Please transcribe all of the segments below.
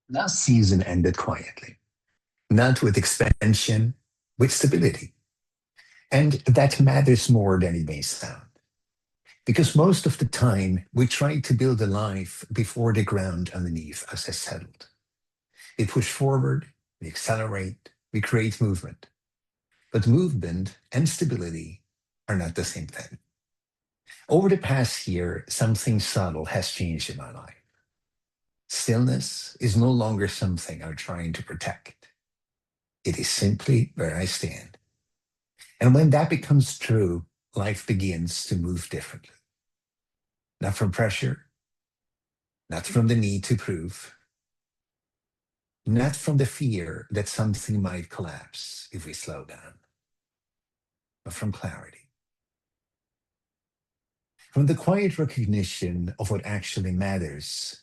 Last season ended quietly, not with expansion, with stability. And that matters more than it may sound. Because most of the time, we try to build a life before the ground underneath us has settled. We push forward, we accelerate, we create movement. But movement and stability are not the same thing. Over the past year, something subtle has changed in my life. Stillness is no longer something I'm trying to protect. It is simply where I stand. And when that becomes true, life begins to move differently. Not from pressure, not from the need to prove, not from the fear that something might collapse if we slow down, but from clarity. From the quiet recognition of what actually matters.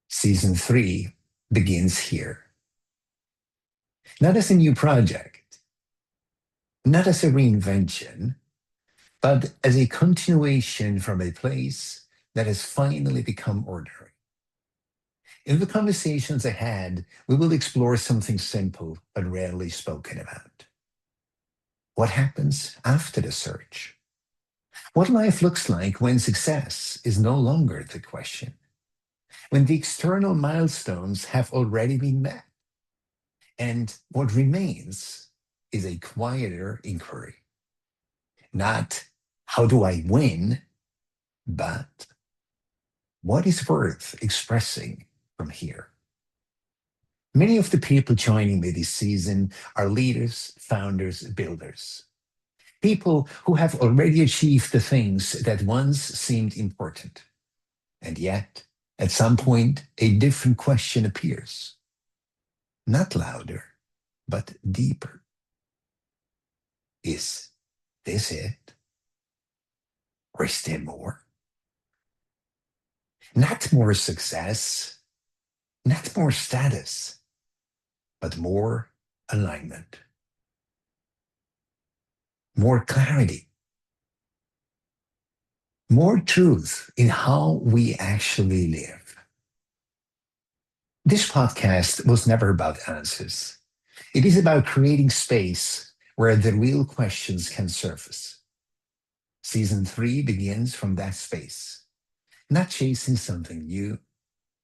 Season 3 begins here. Not as a new project, not as a reinvention, but as a continuation from a place that has finally become ordinary. In the conversations ahead, we will explore something simple but rarely spoken about. What happens after the search? What life looks like when success is no longer the question, when the external milestones have already been met, and what remains is a quieter inquiry. Not how do I win, but what is worth expressing from here? Many of the people joining me this season are leaders, founders, builders. People who have already achieved the things that once seemed important. And yet, at some point, a different question appears. Not louder, but deeper. Is this it? Or is there more? Not more success, not more status, but more alignment, more clarity, more truth in how we actually live. This podcast was never about answers. It is about creating space where the real questions can surface. Season 3 begins from that space, not chasing something new,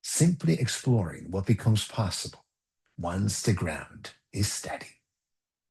simply exploring what becomes possible once the ground is steady.